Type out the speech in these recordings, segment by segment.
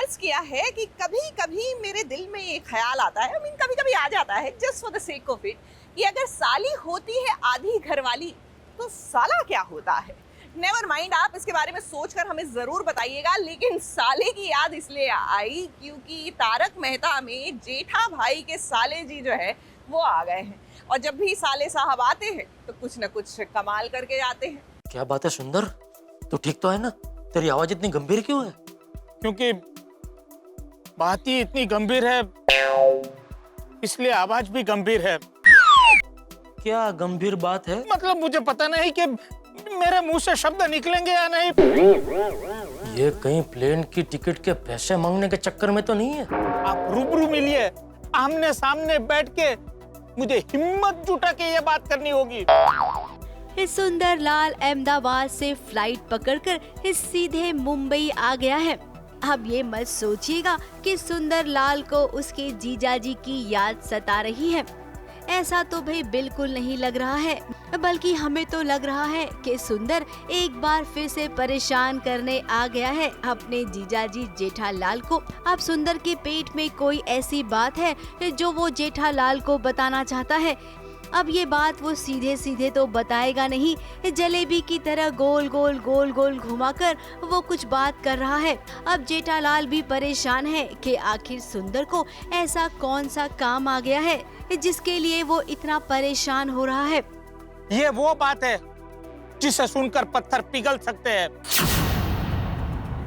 अर्ज किया है कि कभी कभी मेरे दिल में ये ख्याल आता है, कभी कभी आ जाता है, just for the sake of it, कि अगर साली होती है आधी घरवाली तो साला क्या होता है। नेवर माइंड, आप इसके बारे में सोचकर हमें जरूर बताइएगा। लेकिन साले की याद इसलिए आई क्योंकि तारक मेहता में जेठा भाई के साले जी जो है वो आ गए हैं, और जब भी साले साहब आते हैं तो कुछ न कुछ कमाल करके जाते हैं। क्या बात है सुंदर, तू ठीक तो है ना? तेरी आवाज इतनी गंभीर क्यों है? क्योंकि बात ही इतनी गंभीर है इसलिए आवाज भी गंभीर है। क्या गंभीर बात है? मतलब मुझे पता नहीं कि मेरे मुंह से शब्द निकलेंगे या नहीं। ये कहीं प्लेन की टिकट के पैसे मांगने के चक्कर में तो नहीं है? आप रूबरू मिलिए, आमने सामने बैठ के मुझे हिम्मत जुटा के ये बात करनी होगी। सुंदर लाल अहमदाबाद से फ्लाइट पकड़कर सीधे मुंबई आ गया है। अब ये मत सोचिएगा कि सुंदर लाल को उसके जीजाजी की याद सता रही है। ऐसा तो भाई बिल्कुल नहीं लग रहा है, बल्कि हमें तो लग रहा है कि सुंदर एक बार फिर से परेशान करने आ गया है अपने जीजाजी जेठालाल को। अब सुंदर के पेट में कोई ऐसी बात है जो वो जेठालाल को बताना चाहता है। अब ये बात वो सीधे सीधे तो बताएगा नहीं, जलेबी की तरह गोल गोल घुमाकर वो कुछ बात कर रहा है। अब जेठालाल भी परेशान है कि आखिर सुंदर को ऐसा कौन सा काम आ गया है जिसके लिए वो इतना परेशान हो रहा है। ये वो बात है जिसे सुनकर पत्थर पिघल सकते हैं,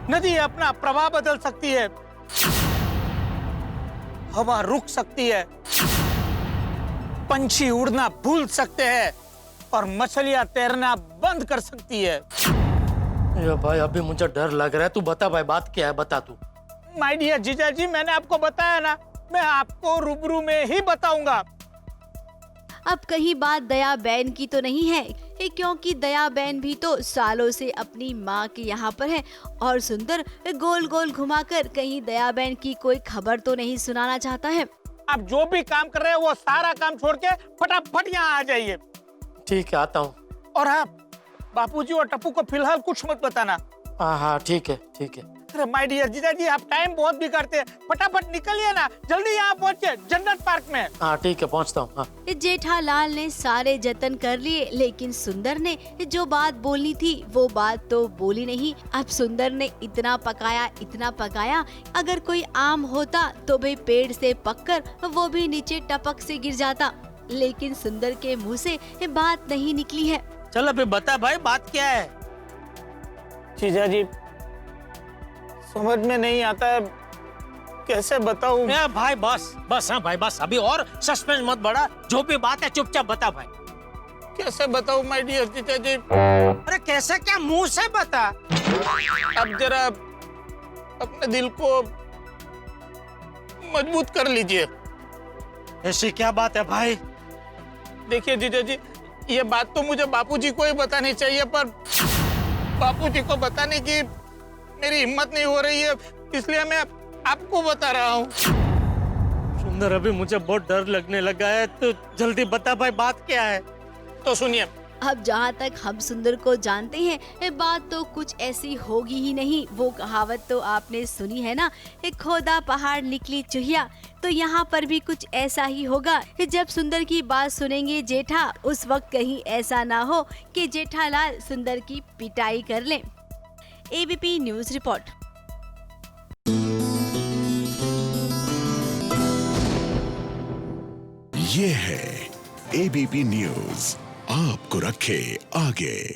नदी अपना प्रवाह बदल सकती है, हवा रुक सकती है, पंछी उड़ना भूल सकते हैं और मछलियां तैरना बंद कर सकती है। ये भाई अभी मुझे डर लग रहा है, तू बता भाई बात क्या है, बता तू। माय डियर जीजाजी, मैंने आपको बताया ना, मैं आपको रूबरू में ही बताऊंगा। अब कहीं बात दया बहन की तो नहीं है, क्योंकि दया बहन भी तो सालों से अपनी माँ के यहाँ पर है, और सुंदर गोल गोल घुमाकर कहीं दया बहन की कोई खबर तो नहीं सुनाना चाहता है। आप जो भी काम कर रहे हैं वो सारा काम छोड़ के फटाफट यहाँ आ जाइए। ठीक है, आता हूँ। और हाँ, बापूजी और टप्पू को फिलहाल कुछ मत बताना। हाँ ठीक है ठीक है। अरे माय डियर जीजाजी, आप टाइम बहुत बिगाड़ते हैं, फटाफट निकलिए ना, जल्दी यहाँ पहुँचे जन्नत पार्क में। हाँ ठीक है, पहुँचता हूँ। हाँ। जेठालाल ने सारे जतन कर लिए, लेकिन सुंदर ने जो बात बोलनी थी वो बात तो बोली नहीं। अब सुंदर ने इतना पकाया, अगर कोई आम होता तो भाई पेड़ से पककर वो भी नीचे टपक से गिर जाता, लेकिन सुंदर के मुँह से बात नहीं निकली है। चल अभी बता भाई बात क्या है? जीजाजी समझ में नहीं आता है, कैसे बताऊं? भाई बस हाँ भाई बस, अभी और सस्पेंस मत बढ़ा, जो भी बात है चुपचाप बता भाई। कैसे बताऊं माय डियर जीजाजी? अरे कैसे क्या, मुंह से बता। अब जरा अपने दिल को मजबूत कर लीजिए। ऐसी क्या बात है भाई? देखिए जीजाजी, ये बात तो मुझे बापूजी को ही बतानी चाहिए, पर बापूजी को बताने की मेरी हिम्मत नहीं हो रही है, इसलिए मैं आपको बता रहा हूँ। सुंदर अभी मुझे बहुत डर लगने लगा है, तो जल्दी बता भाई बात क्या है। तो सुनिए, अब जहाँ तक हम सुंदर को जानते हैं, ये बात तो कुछ ऐसी होगी ही नहीं। वो कहावत तो आपने सुनी है ना, खोदा पहाड़ निकली चुहिया। तो यहाँ पर भी कुछ ऐसा ही होगा। जब सुंदर की बात सुनेंगे जेठा, उस वक्त कहीं ऐसा ना हो कि जेठालाल सुंदर की पिटाई कर ले। ABP news report. ये है एबीपी न्यूज, आपको रखे आगे।